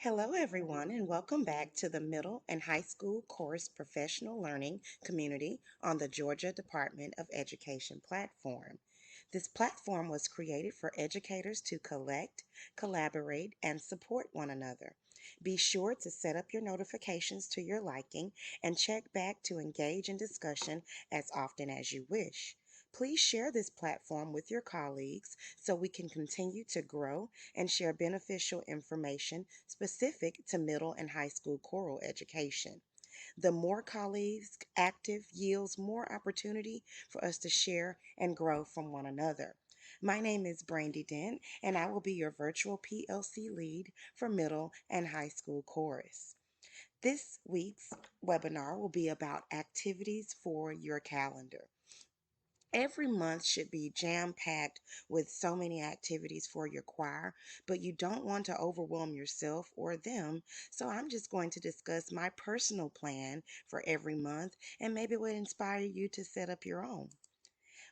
Hello, everyone, and welcome back to the Middle and High School Course Professional Learning Community on the Georgia Department of Education platform. This platform was created for educators to collect, collaborate, and support one another. Be sure to set up your notifications to your liking and check back to engage in discussion as often as you wish. Please share this platform with your colleagues so we can continue to grow and share beneficial information specific to middle and high school choral education. The more colleagues active yields more opportunity for us to share and grow from one another. My name is Brandy Dent, and I will be your virtual PLC lead for middle and high school chorus. This week's webinar will be about activities for your calendar. Every month should be jam packed with so many activities for your choir, but you don't want to overwhelm yourself or them. So I'm just going to discuss my personal plan for every month and maybe it would inspire you to set up your own.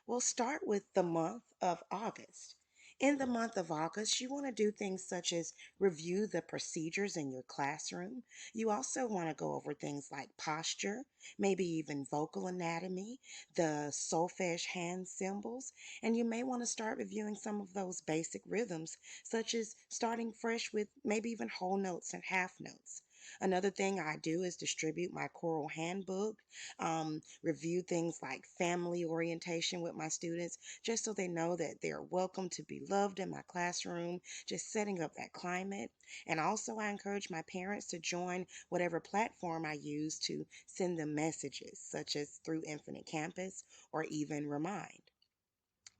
We'll start with the month of August. In the month of August, you want to do things such as review the procedures in your classroom. You also want to go over things like posture, maybe even vocal anatomy, the solfege hand symbols, and you may want to start reviewing some of those basic rhythms, such as starting fresh with maybe even whole notes and half notes. Another thing I do is distribute my choral handbook, review things like family orientation with my students, just so they know that they're welcome to be loved in my classroom, just setting up that climate. And also, I encourage my parents to join whatever platform I use to send them messages, such as through Infinite Campus or even Remind.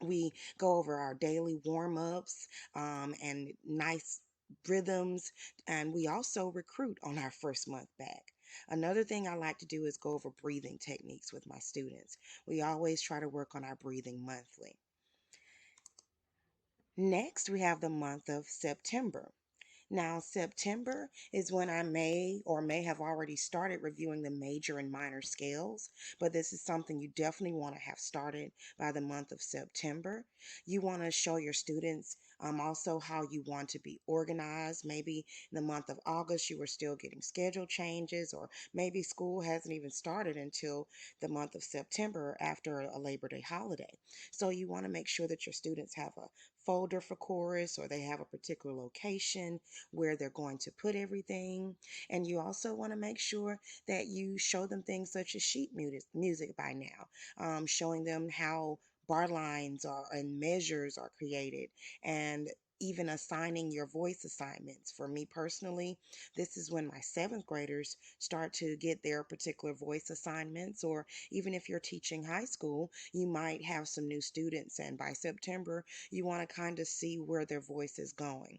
We go over our daily warm ups and nice rhythms, and we also recruit on our first month back. Another thing I like to do is go over breathing techniques with my students. We always try to work on our breathing monthly. Next, we have the month of September. Now, September is when I may have already started reviewing the major and minor scales, but this is something you definitely want to have started by the month of September. You want to show your students also how you want to be organized. Maybe in the month of August, you are still getting schedule changes, or maybe school hasn't even started until the month of September after a Labor Day holiday. So you want to make sure that your students have a folder for chorus or they have a particular location where they're going to put everything. And you also want to make sure that you show them things such as sheet music by now, showing them how bar lines are and measures are created, and even assigning your voice assignments. For me personally, this is when my seventh graders start to get their particular voice assignments, or even if you're teaching high school, you might have some new students, and by September, you want to kind of see where their voice is going.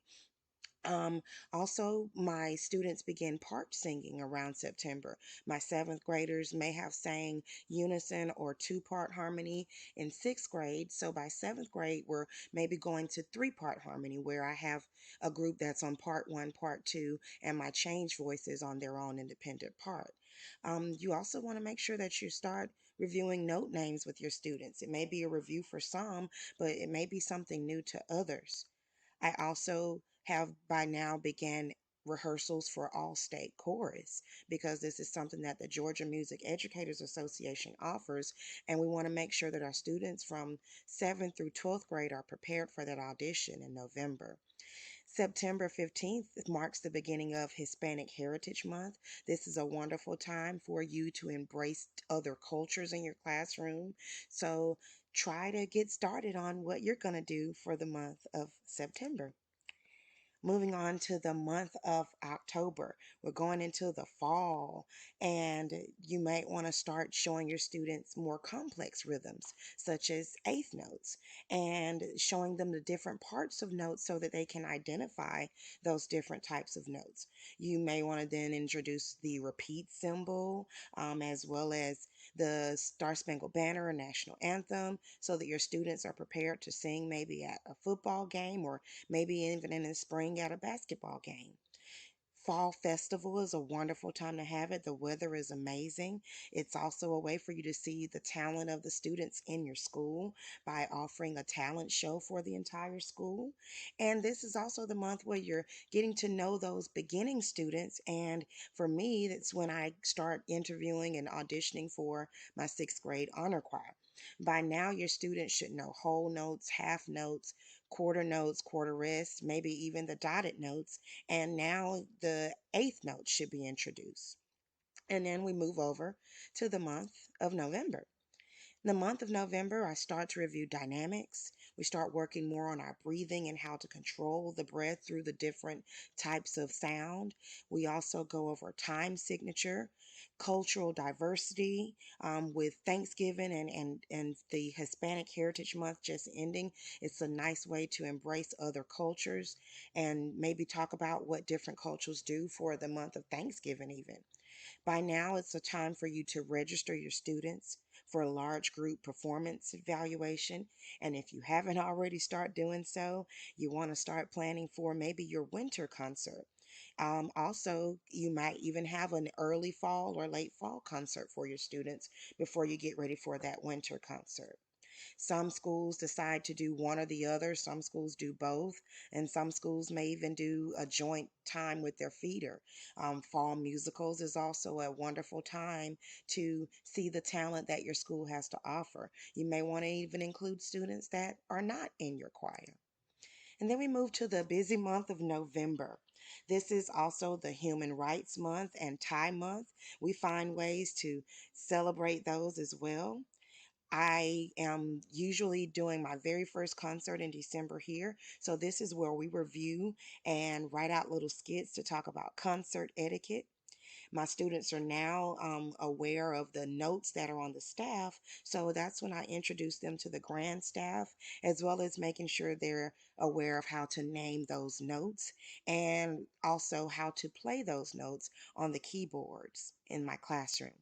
Um, Also, my students begin part singing around September. My seventh graders may have sang unison or two-part harmony in sixth grade. So by seventh grade, we're maybe going to three-part harmony where I have a group that's on part one, part two, and my change voices on their own independent part. You also want to make sure that you start reviewing note names with your students. It may be a review for some, but it may be something new to others. I also have by now began rehearsals for all state chorus because this is something that the Georgia Music Educators Association offers, and we want to make sure that our students from 7th through 12th grade are prepared for that audition in November. September 15th marks the beginning of Hispanic Heritage Month. This is a wonderful time for you to embrace other cultures in your classroom. So try to get started on what you're going to do for the month of September. Moving on to the month of October, we're going into the fall, and you might want to start showing your students more complex rhythms, such as eighth notes, and showing them the different parts of notes so that they can identify those different types of notes. You may want to then introduce the repeat symbol, as well as the Star Spangled Banner and National Anthem, so that your students are prepared to sing maybe at a football game or maybe even in the spring at a basketball game. Fall festival is a wonderful time to have it. The weather is amazing. It's also a way for you to see the talent of the students in your school by offering a talent show for the entire school. And this is also the month where you're getting to know those beginning students. And for me, that's when I start interviewing and auditioning for my sixth grade honor choir. By now, your students should know whole notes, half notes, quarter rests, maybe even the dotted notes, and now the eighth note should be introduced. And then we move over to the month of November. The month of November, I start to review dynamics. We start working more on our breathing and how to control the breath through the different types of sound. We also go over time signature, cultural diversity, with Thanksgiving and the Hispanic Heritage Month just ending. It's a nice way to embrace other cultures and maybe talk about what different cultures do for the month of Thanksgiving, even. By now, it's a time for you to register your students for a large group performance evaluation. And if you haven't already started doing so, you want to start planning for maybe your winter concert. Also, you might even have an early fall or late fall concert for your students before you get ready for that winter concert. Some schools decide to do one or the other, some schools do both, and some schools may even do a joint time with their feeder. Fall musicals is also a wonderful time to see the talent that your school has to offer. You may want to even include students that are not in your choir. And then we move to the busy month of November. This is also the Human Rights Month and Thai Month. We find ways to celebrate those as well. I am usually doing my very first concert in December here. So, this is where we review and write out little skits to talk about concert etiquette. My students are now aware of the notes that are on the staff. So, that's when I introduce them to the grand staff, as well as making sure they're aware of how to name those notes and also how to play those notes on the keyboards in my classroom.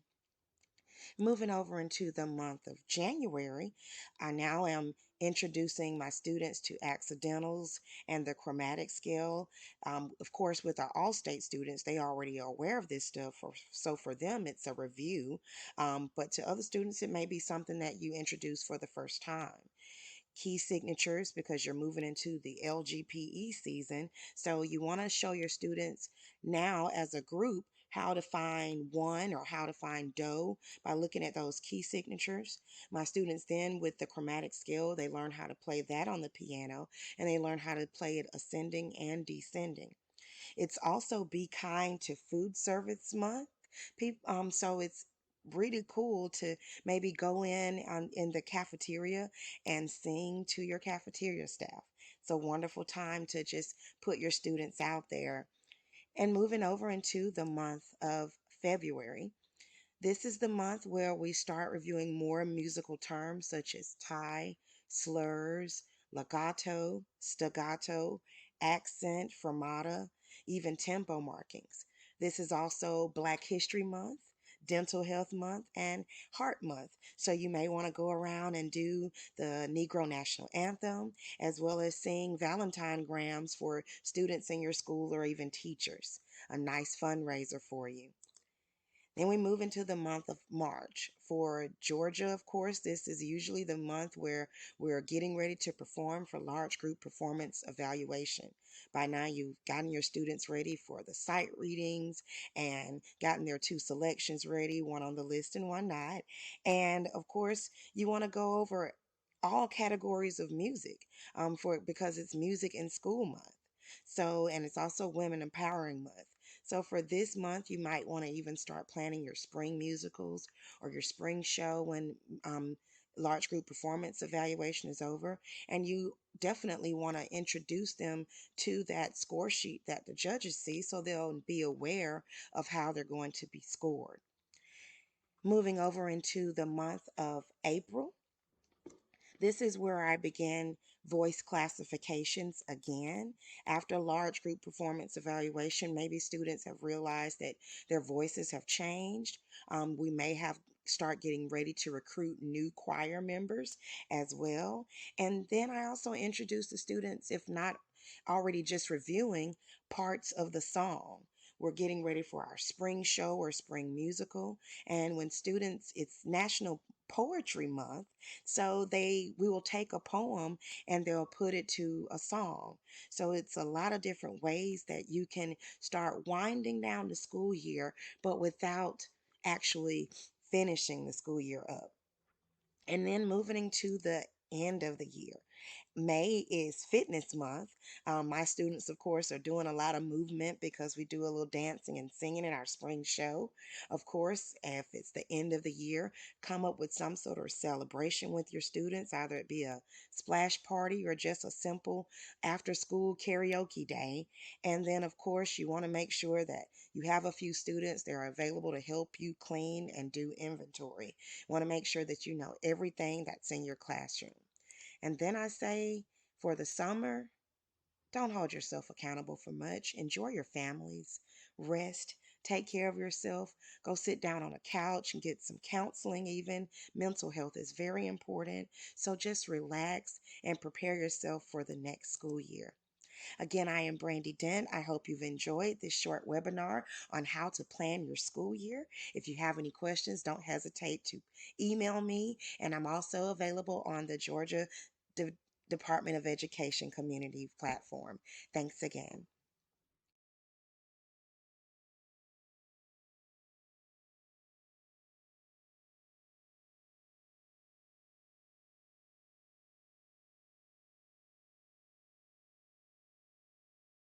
Moving over into the month of January, I now am introducing my students to accidentals and the chromatic scale. Of course, with our all state students, they already are aware of this stuff, so for them, it's a review. But to other students, it may be something that you introduce for the first time. Key signatures, because you're moving into the LGPE season. So you want to show your students now as a group how to find one or how to find do by looking at those key signatures. My students then, with the chromatic scale, they learn how to play that on the piano, and they learn how to play it ascending and descending. It's also Be Kind to Food Service Month. So it's really cool to maybe go in the cafeteria and sing to your cafeteria staff. It's a wonderful time to just put your students out there. And moving over into the month of February, this is the month where we start reviewing more musical terms such as tie, slurs, legato, staccato, accent, fermata, even tempo markings. This is also Black History Month, Dental Health Month, and Heart Month. So you may want to go around and do the Negro National Anthem, as well as sing Valentine grams for students in your school or even teachers. A nice fundraiser for you. Then we move into the month of March. For Georgia, of course, this is usually the month where we're getting ready to perform for large group performance evaluation. By now, you've gotten your students ready for the sight readings and gotten their two selections ready, one on the list and one not. And of course, you want to go over all categories of music for because it's Music in School Month. So, and it's also Women Empowering Month. So for this month, you might want to even start planning your spring musicals or your spring show when large group performance evaluation is over. And you definitely want to introduce them to that score sheet that the judges see so they'll be aware of how they're going to be scored. Moving over into the month of April, this is where I began voice classifications again. After large group performance evaluation, maybe students have realized that their voices have changed. We may have start getting ready to recruit new choir members as well. And then I also introduce the students, if not already just reviewing parts of the song. we're getting ready for our spring show or spring musical. And when students, it's National Poetry Month, so we will take a poem and they'll put it to a song. So it's a lot of different ways that you can start winding down the school year, but without actually finishing the school year up. And then moving to the end of the year. May is fitness month. My students, of course, are doing a lot of movement because we do a little dancing and singing in our spring show. Of course, if it's the end of the year, come up with some sort of celebration with your students, either it be a splash party or just a simple after school karaoke day. And then, of course, you want to make sure that you have a few students that are available to help you clean and do inventory. You want to make sure that you know everything that's in your classroom. And then I say for the summer, don't hold yourself accountable for much. Enjoy your families, rest, take care of yourself, go sit down on a couch and get some counseling, even. Mental health is very important. So just relax and prepare yourself for the next school year. Again, I am Brandy Dent. I hope you've enjoyed this short webinar on how to plan your school year. If you have any questions, don't hesitate to email me, and I'm also available on the Georgia De- Department of Education community platform. Thanks again.